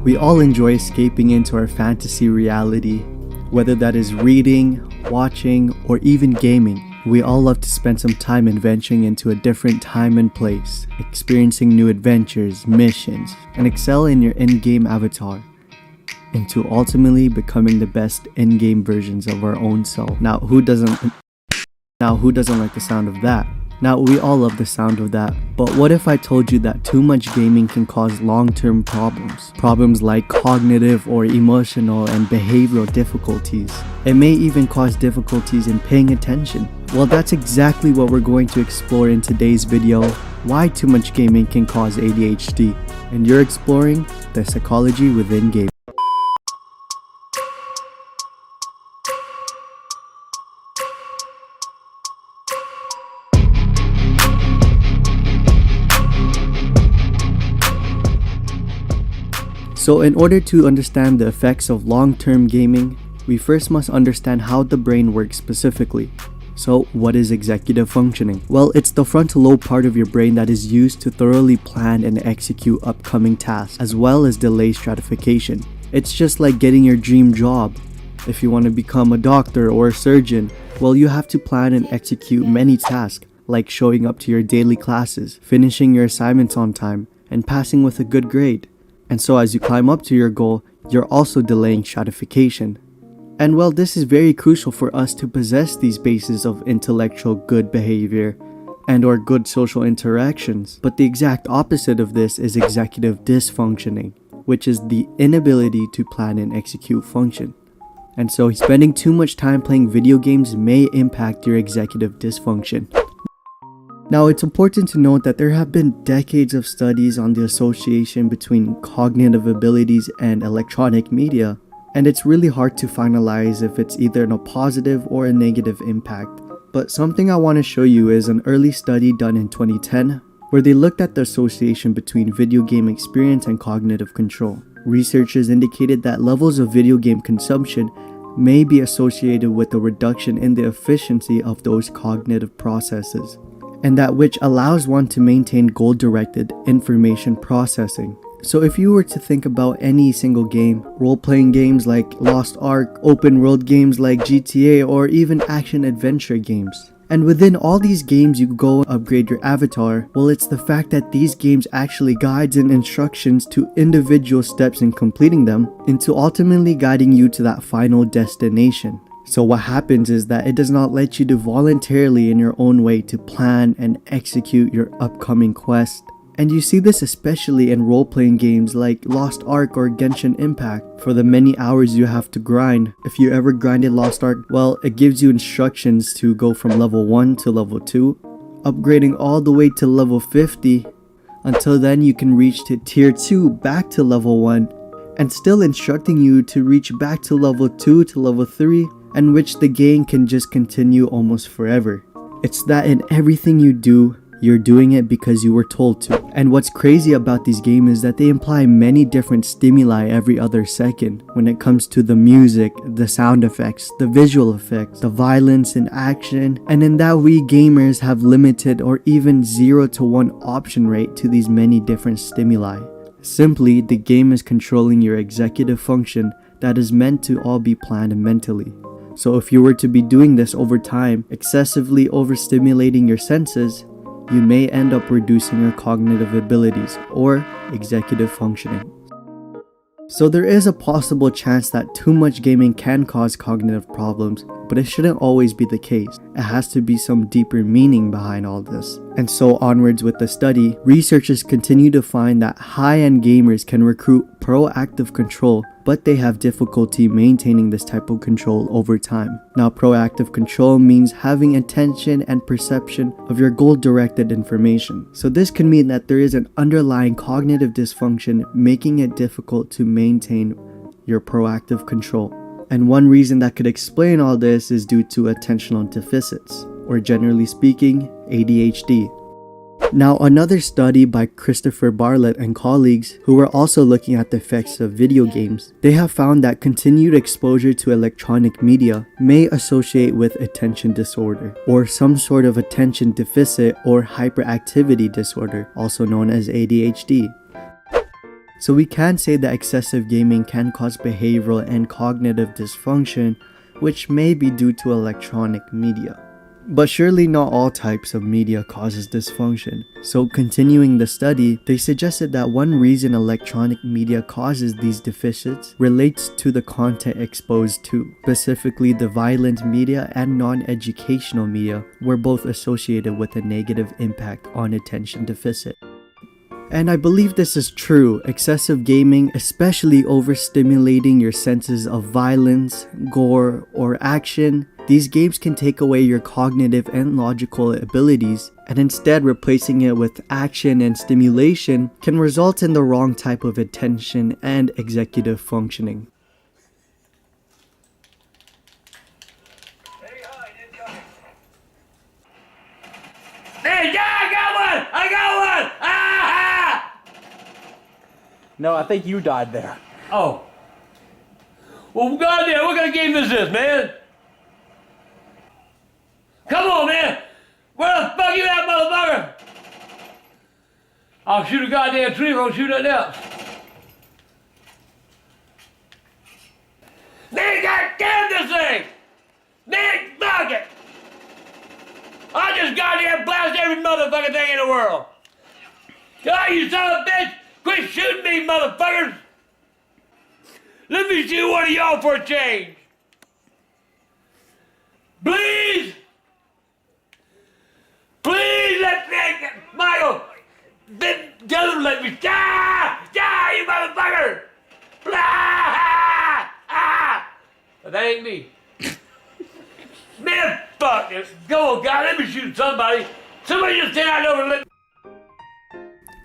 We all enjoy escaping into our fantasy reality, whether that is reading, watching, or even gaming. We all love to spend some time adventuring into a different time and place, experiencing new adventures, missions, and excel in your in-game avatar, into ultimately becoming the best in-game versions of our own self. Now, who doesn't like the sound of that? Now, we all love the sound of that, but what if I told you that too much gaming can cause long-term problems? Problems like cognitive or emotional and behavioral difficulties. It may even cause difficulties in paying attention. Well, that's exactly what we're going to explore in today's video, why too much gaming can cause ADHD. And you're exploring the psychology within gaming. So in order to understand the effects of long-term gaming, we first must understand how the brain works specifically. So what is executive functioning? Well, it's the frontal lobe part of your brain that is used to thoroughly plan and execute upcoming tasks, as well as delay stratification. It's just like getting your dream job. If you want to become a doctor or a surgeon, well, you have to plan and execute many tasks, like showing up to your daily classes, finishing your assignments on time, and passing with a good grade. And so as you climb up to your goal, you're also delaying stratification. And well, this is very crucial for us to possess these bases of intellectual good behavior and or good social interactions. But the exact opposite of this is executive dysfunctioning, which is the inability to plan and execute function. And so spending too much time playing video games may impact your executive dysfunction. Now, it's important to note that there have been decades of studies on the association between cognitive abilities and electronic media, and it's really hard to finalize if it's either a positive or a negative impact. But something I want to show you is an early study done in 2010, where they looked at the association between video game experience and cognitive control. Researchers indicated that levels of video game consumption may be associated with a reduction in the efficiency of those cognitive processes, and that which allows one to maintain goal-directed information processing. So if you were to think about any single game, role-playing games like Lost Ark, open-world games like GTA, or even action-adventure games, and within all these games you go upgrade your avatar, well, it's the fact that these games actually guides and instructions to individual steps in completing them, into ultimately guiding you to that final destination. So what happens is that it does not let you do voluntarily in your own way to plan and execute your upcoming quest. And you see this especially in role-playing games like Lost Ark or Genshin Impact. For the many hours you have to grind, if you ever grinded Lost Ark, well, it gives you instructions to go from level 1 to level 2, upgrading all the way to level 50. Until then you can reach to tier 2 back to level 1, and still instructing you to reach back to level 2 to level 3, and which the game can just continue almost forever. It's that in everything you do, you're doing it because you were told to. And what's crazy about these games is that they imply many different stimuli every other second when it comes to the music, the sound effects, the visual effects, the violence and action. And in that, we gamers have limited or even 0 to 1 option rate to these many different stimuli. Simply, the game is controlling your executive function that is meant to all be planned mentally. So if you were to be doing this over time, excessively overstimulating your senses, you may end up reducing your cognitive abilities or executive functioning. So there is a possible chance that too much gaming can cause cognitive problems, but it shouldn't always be the case. It has to be some deeper meaning behind all this. And so onwards with the study, researchers continue to find that high-end gamers can recruit proactive control, but they have difficulty maintaining this type of control over time. Now, proactive control means having attention and perception of your goal-directed information. So this can mean that there is an underlying cognitive dysfunction making it difficult to maintain your proactive control. And one reason that could explain all this is due to attentional deficits, or generally speaking, ADHD. Now, another study by Christopher Bartlett and colleagues, who were also looking at the effects of video games, they have found that continued exposure to electronic media may associate with attention disorder, or some sort of attention deficit or hyperactivity disorder, also known as ADHD. So we can say that excessive gaming can cause behavioral and cognitive dysfunction, which may be due to electronic media. But surely not all types of media causes dysfunction. So continuing the study, they suggested that one reason electronic media causes these deficits relates to the content exposed to. Specifically, the violent media and non-educational media were both associated with a negative impact on attention deficit. And I believe this is true. Excessive gaming, especially overstimulating your senses of violence, gore, or action, these games can take away your cognitive and logical abilities, and instead replacing it with action and stimulation can result in the wrong type of attention and executive functioning. Hey, yeah, I got one! I got one! Ah! No, I think you died there. Oh. Well, goddamn, what kind of game is this, man? Come on, man! Where the fuck you at, motherfucker? I'll shoot a goddamn tree if I don't shoot nothing else. Man, goddamn this thing! Man, fuck it! I just goddamn blast every motherfucking thing in the world! God, you son of a bitch! Quit shooting me, motherfuckers! Let me shoot one of y'all for a change! Please! Please let me, Michael! Don't let me, die, you motherfucker! Ah, ah. But that ain't me. Man, fuck this. Go on, God, let me shoot somebody. Somebody just stand out over and let.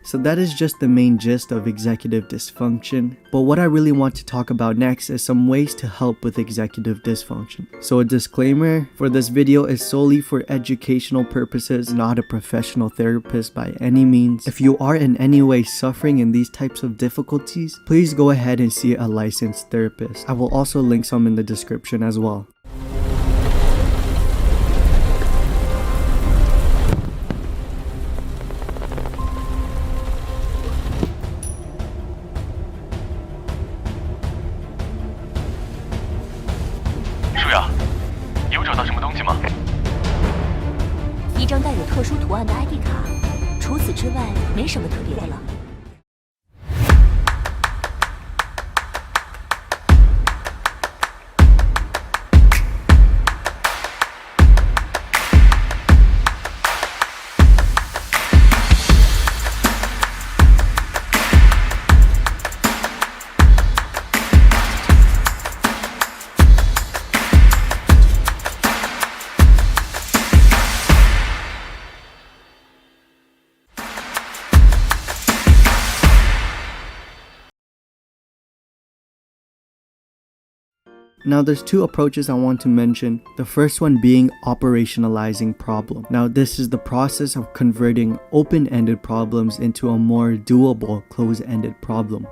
So that is just the main gist of executive dysfunction, but what I really want to talk about next is some ways to help with executive dysfunction. So a disclaimer for this video is solely for educational purposes, not a professional therapist by any means. If you are in any way suffering in these types of difficulties, please go ahead and see a licensed therapist. I will also link some in the description as well.一张带有特殊图案的 ID 卡，除此之外没什么特别的了。Now there's two approaches I want to mention, the first one being operationalizing problem. Now this is the process of converting open-ended problems into a more doable close-ended problem.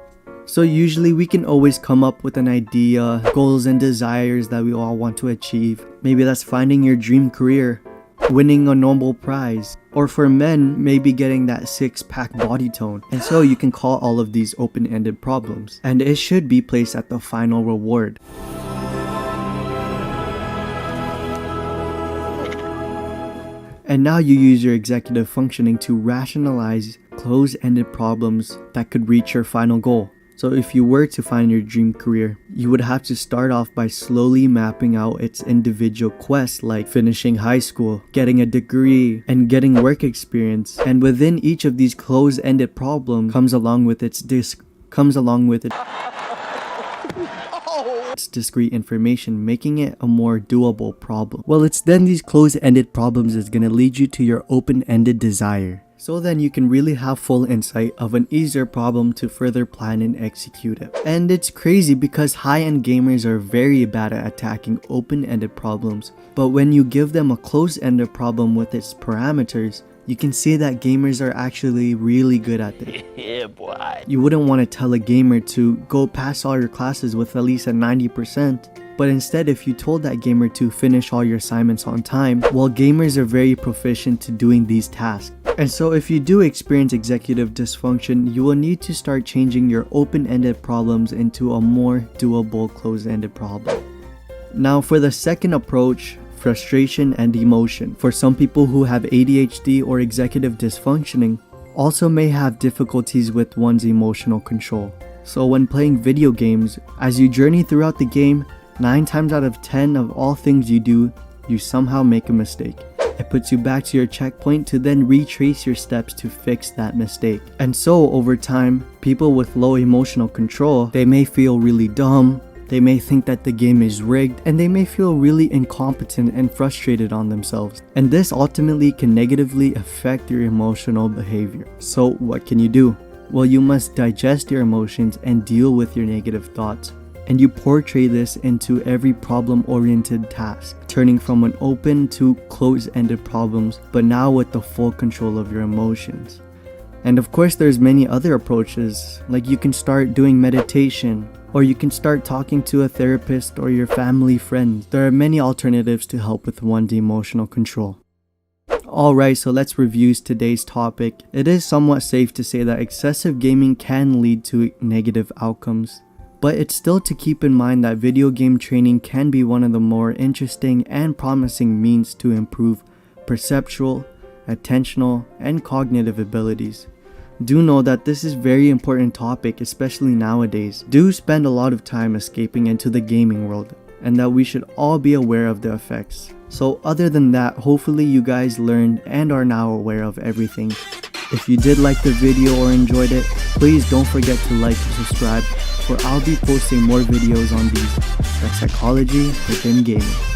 So usually we can always come up with an idea, goals and desires that we all want to achieve. Maybe that's finding your dream career, winning a Nobel Prize, or for men, maybe getting that six-pack body tone. And so you can call all of these open-ended problems, and it should be placed at the final reward. And now you use your executive functioning to rationalize close-ended problems that could reach your final goal. So if you were to find your dream career, you would have to start off by slowly mapping out its individual quests, like finishing high school, getting a degree, and getting work experience. And within each of these close-ended problems comes along with its discrete information, making it a more doable problem. Well, it's then these close-ended problems is gonna lead you to your open-ended desire. So then you can really have full insight of an easier problem to further plan and execute it. And it's crazy because high-end gamers are very bad at attacking open-ended problems, but when you give them a close-ended problem with its parameters, you can see that gamers are actually really good at it. Yeah, boy. You wouldn't want to tell a gamer to go pass all your classes with at least a 90%, but instead if you told that gamer to finish all your assignments on time, well, gamers are very proficient to doing these tasks. And so if you do experience executive dysfunction, you will need to start changing your open-ended problems into a more doable closed-ended problem. Now for the second approach, frustration and emotion. For some people who have ADHD or executive dysfunctioning, also may have difficulties with one's emotional control. So when playing video games, as you journey throughout the game, 9 times out of 10 of all things you do, you somehow make a mistake. It puts you back to your checkpoint to then retrace your steps to fix that mistake. And so over time, people with low emotional control, they may feel really dumb, they may think that the game is rigged, and they may feel really incompetent and frustrated on themselves. And this ultimately can negatively affect your emotional behavior. So what can you do? Well, you must digest your emotions and deal with your negative thoughts. And you portray this into every problem-oriented task, turning from an open to closed-ended problems, but now with the full control of your emotions. And of course, there's many other approaches, like you can start doing meditation, or you can start talking to a therapist or your family friend. There are many alternatives to help with one's emotional control. Alright, so let's review today's topic. It is somewhat safe to say that excessive gaming can lead to negative outcomes. But it's still to keep in mind that video game training can be one of the more interesting and promising means to improve perceptual, attentional, and cognitive abilities. Do know that this is a very important topic, especially nowadays. Do spend a lot of time escaping into the gaming world, and that we should all be aware of the effects. So other than that, hopefully you guys learned and are now aware of everything. If you did like the video or enjoyed it, please don't forget to like and subscribe, for I'll be posting more videos on these, like psychology within gaming.